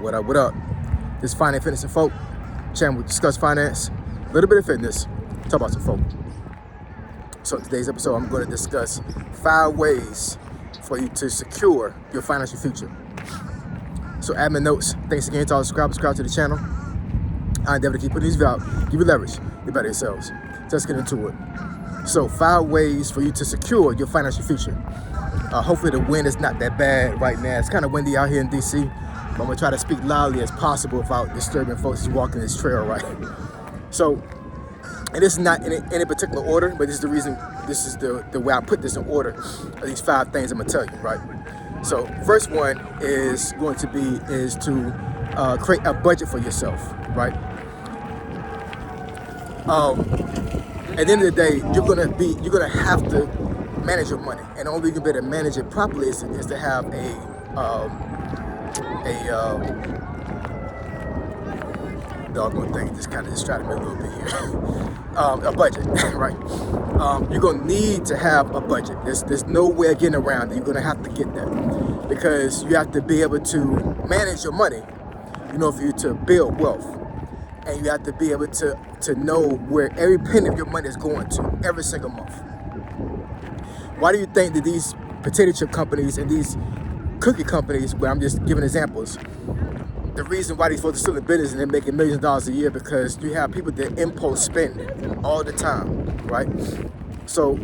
What up, what up? This is Finance, Fitness, and Folk. Channel we discuss finance, a little bit of fitness, talk about some folk. So in today's episode, I'm going to discuss 5 ways for you to secure your financial future. So admin notes, thanks again to all the subscribe to the channel. I endeavor to keep putting these videos out, give you leverage, you better yourselves. So let's get into it. So 5 ways for you to secure your financial future. Hopefully the wind is not that bad right now. It's kind of windy out here in DC. But I'm gonna try to speak loudly as possible without disturbing folks who's walking this trail, right? So, and this is not in any particular order, but this is the reason, this is the way I put this in order of these 5 things I'm gonna tell you, right? So, first one is going to be to create a budget for yourself, right? At the end of the day, you're gonna have to manage your money, and the only way you can be able to manage it properly is to have a doggone thing just kind of distracted me a little bit here. A budget, right? You're gonna need to have a budget. There's no way of getting around it. You're gonna have to get that because you have to be able to manage your money, you know, for you to build wealth, and you have to be able to know where every penny of your money is going to every single month. Why do you think that these potato chip companies and these cookie companies, where I'm just giving examples, the reason why these folks are still in business and they're making millions of dollars a year, because you have people that impulse spend all the time, right? So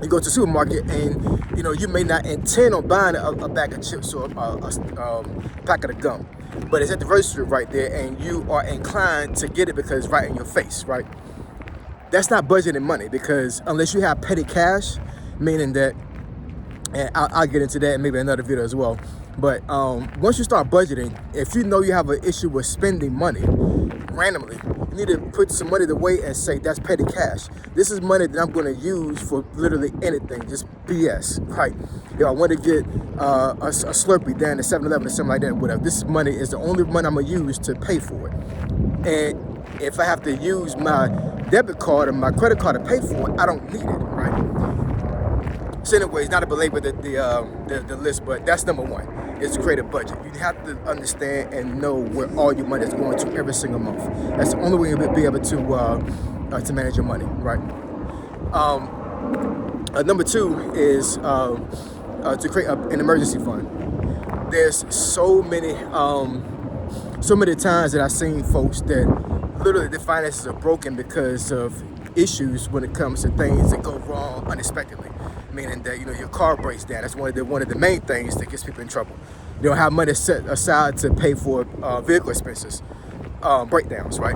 you go to the supermarket and you may not intend on buying a bag of chips or a packet of gum, but it's at the register right there and you are inclined to get it because it's right in your face, right? That's not budgeting money, because unless you have petty cash, meaning that, and I'll get into that in maybe another video as well. But once you start budgeting, if you know you have an issue with spending money randomly, you need to put some money away and say, that's petty cash. This is money that I'm going to use for literally anything, just BS, right? I want to get a Slurpee down at 7-Eleven or something like that, whatever. This money is the only money I'm going to use to pay for it. And if I have to use my debit card or my credit card to pay for it, I don't need it, right? So anyways, not to belabor the list, but that's number 1, is to create a budget. You have to understand and know where all your money is going to every single month. That's the only way you'll be able to manage your money, right? Number 2 is to create an emergency fund. There's so many times that I've seen folks that literally their finances are broken because of issues when it comes to things that go wrong unexpectedly. Meaning that your car breaks down. That's one of the main things that gets people in trouble. They don't have money set aside to pay for vehicle expenses, breakdowns, right?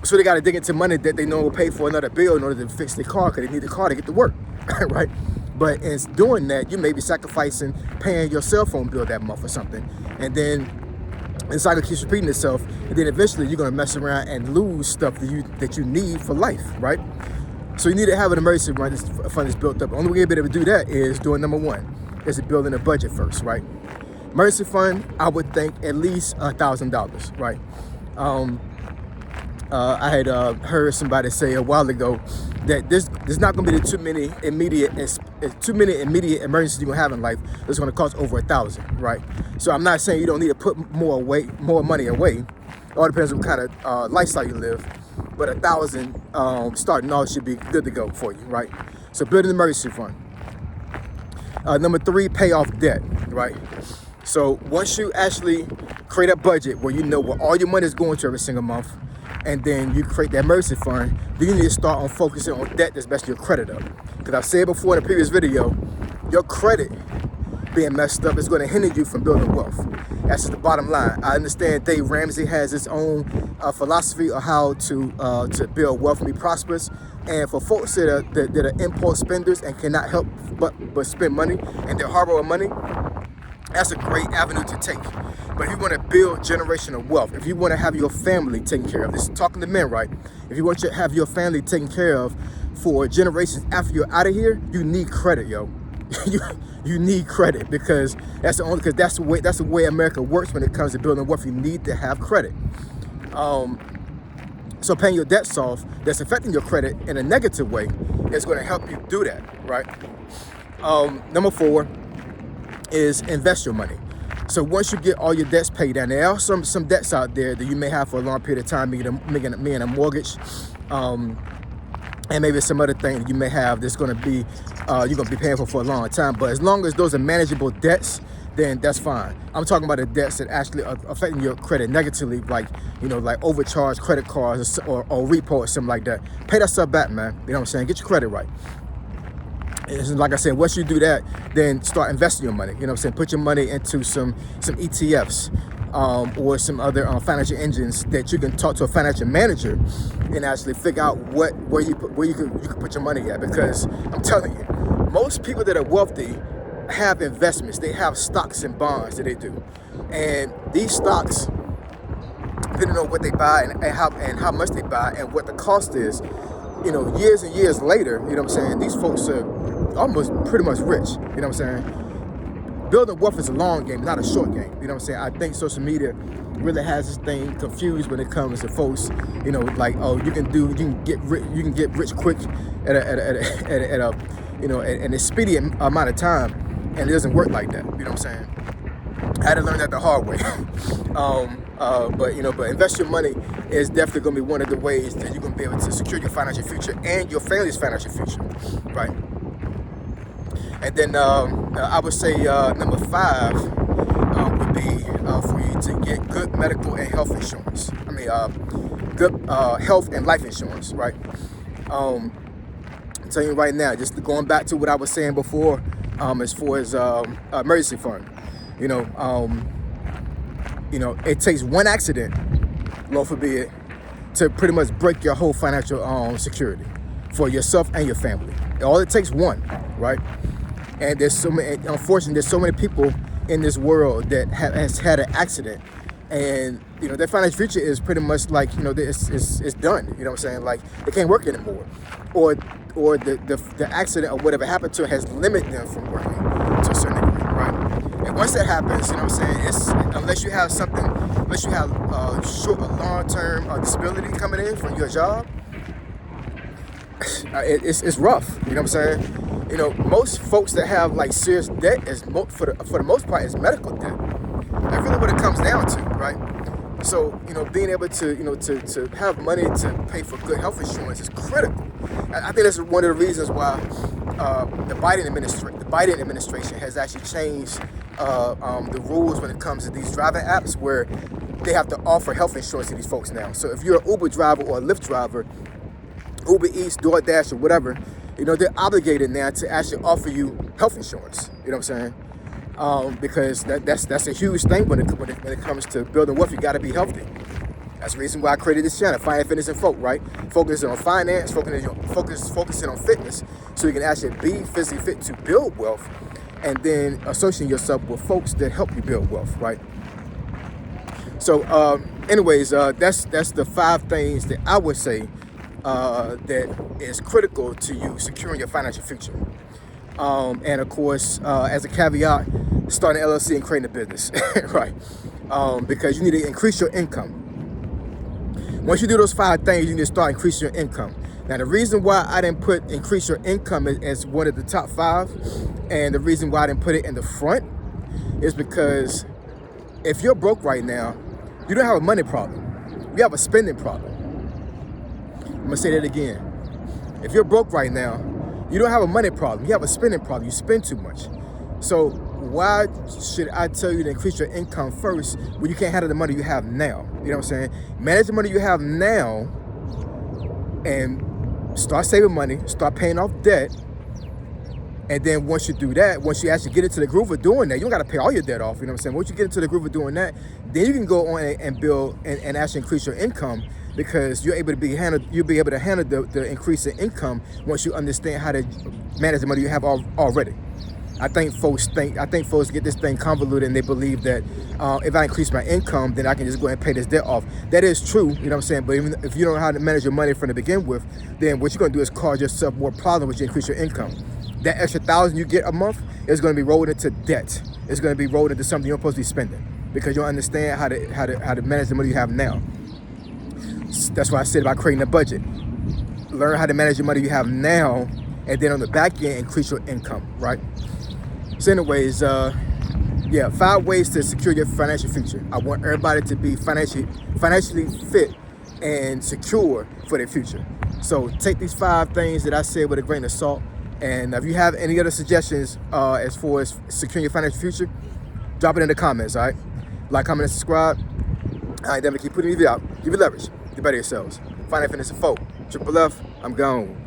So they got to dig into money that they know will pay for another bill in order to fix their car, because they need the car to get to work, right? But in doing that, you may be sacrificing paying your cell phone bill that month or something, and then the cycle keeps repeating itself, and then eventually you're gonna mess around and lose stuff that you need for life, right? So you need to have an emergency fund that's built up. The only way you'll be able to do that is doing number 1, is building a budget first, right? Emergency fund, I would think at least $1,000, right? I had heard somebody say a while ago that there's not going to be too many immediate emergencies you're going to have in life that's going to cost over $1,000, right? So I'm not saying you don't need to put more money away. It all depends on what kind of lifestyle you live. But $1,000 starting off should be good to go for you, right? So build an emergency fund. Number 3, pay off debt, right? So once you actually create a budget where you know where all your money is going to every single month, and then you create that emergency fund, then you need to start on focusing on debt that's messing your credit up. Because I've said before in a previous video, your credit being messed up is going to hinder you from building wealth. That's just the bottom line. I understand Dave Ramsey has his own philosophy of how to build wealth and be prosperous. And for folks that are impulse spenders and cannot help but spend money, and they're horrible with money, that's a great avenue to take. But if you want to build generational wealth, if you want to have your family taken care of, this is talking to men, right? If you want to have your family taken care of for generations after you're out of here, you need credit, yo. You need credit, because that's the way America works when it comes to building wealth. You need to have credit. So paying your debts off that's affecting your credit in a negative way is going to help you do that, right? Number 4 is invest your money. So once you get all your debts paid down, there are some debts out there that you may have for a long period of time, making a mortgage, and maybe some other thing that you may have that's going to be you're going to be paying for a long time. But as long as those are manageable debts, then that's fine. I'm talking about the debts that actually are affecting your credit negatively, like, like overcharged credit cards or repo or something like that. Pay that stuff back, man. You know what I'm saying? Get your credit right. And like I said, once you do that, then start investing your money. You know what I'm saying? Put your money into some ETFs or some other financial engines that you can talk to a financial manager and actually figure out where you can put your money at. Because I'm telling you, most people that are wealthy have investments. They have stocks and bonds that they do, and these stocks, depending on what they buy and how much they buy and what the cost is, years and years later, you know what I'm saying, these folks are almost pretty much rich. You know what I'm saying? Building wealth is a long game, not a short game. You know what I'm saying? I think social media really has this thing confused when it comes to folks, like, oh, you can get rich quick at an expedient amount of time, and it doesn't work like that. You know what I'm saying? I had to learn that the hard way. But invest your money is definitely going to be one of the ways that you're going to be able to secure your financial future and your family's financial future, right? And then I would say number 5 would be for you to get good medical and health insurance. Good health and life insurance, right? I'm telling you right now, just going back to what I was saying before, as far as emergency fund, it takes one accident, Lord forbid, to pretty much break your whole financial security for yourself and your family. All it takes one, right? And unfortunately, there's so many people in this world that has had an accident, and their financial future is pretty much like it's done. You know what I'm saying? Like, they can't work anymore, or the accident or whatever happened to it has limited them from working to a certain degree, right? And once that happens, you know what I'm saying, unless you have a long-term disability coming in from your job, it's rough. You know what I'm saying? Most folks that have like serious debt for the most part is medical debt. That's really what it comes down to, right? So, being able to have money to pay for good health insurance is critical. I think that's one of the reasons why the Biden administration has actually changed the rules when it comes to these driving apps, where they have to offer health insurance to these folks now. So if you're an Uber driver or a Lyft driver, Uber Eats, DoorDash, or whatever, they're obligated now to actually offer you health insurance. You know what I'm saying? Because that's a huge thing when it comes to building wealth. You got to be healthy. That's the reason why I created this channel, Finance, Fitness, and Folk, right? Focusing on finance, focusing on fitness, so you can actually be physically fit to build wealth, and then associating yourself with folks that help you build wealth, right? So, anyways, that's the 5 things that I would say that is critical to you securing your financial future. And of course, as a caveat, starting an LLC and creating a business, right? Because you need to increase your income. Once you do those 5 things, you need to start increasing your income. Now, the reason why I didn't put increase your income as one of the top 5, and the reason why I didn't put it in the front, is because if you're broke right now, you don't have a money problem. You have a spending problem. I'm gonna say that again. If you're broke right now, you don't have a money problem. You have a spending problem. You spend too much. So why should I tell you to increase your income first when you can't handle the money you have now? You know what I'm saying? Manage the money you have now and start saving money, start paying off debt. And then once you do that, once you actually get into the groove of doing that, you don't got to pay all your debt off. You know what I'm saying? Once you get into the groove of doing that, then you can go on and build and actually increase your income, because you'll be able to handle the increase in income once you understand how to manage the money you have already. I think folks get this thing convoluted, and they believe that if I increase my income, then I can just go ahead and pay this debt off. That is true, you know what I'm saying? But even if you don't know how to manage your money from the begin with, then what you're going to do is cause yourself more problems when you increase your income. That extra $1,000 you get a month is going to be rolled into debt. It's going to be rolled into something you're supposed to be spending, because you don't understand how to manage the money you have now. That's why I said about creating a budget. Learn how to manage the money you have now, and then on the back end, increase your income, right? So anyways, Yeah, 5 ways to secure your financial future. I want everybody to be financially fit and secure for their future. So take these 5 things that I said with a grain of salt. And if you have any other suggestions as far as securing your financial future, drop it in the comments, all right? Like, comment, and subscribe. All right, definitely keep putting these out. Give you leverage. Do better yourselves. Finance Fitness 4. Triple F, I'm gone.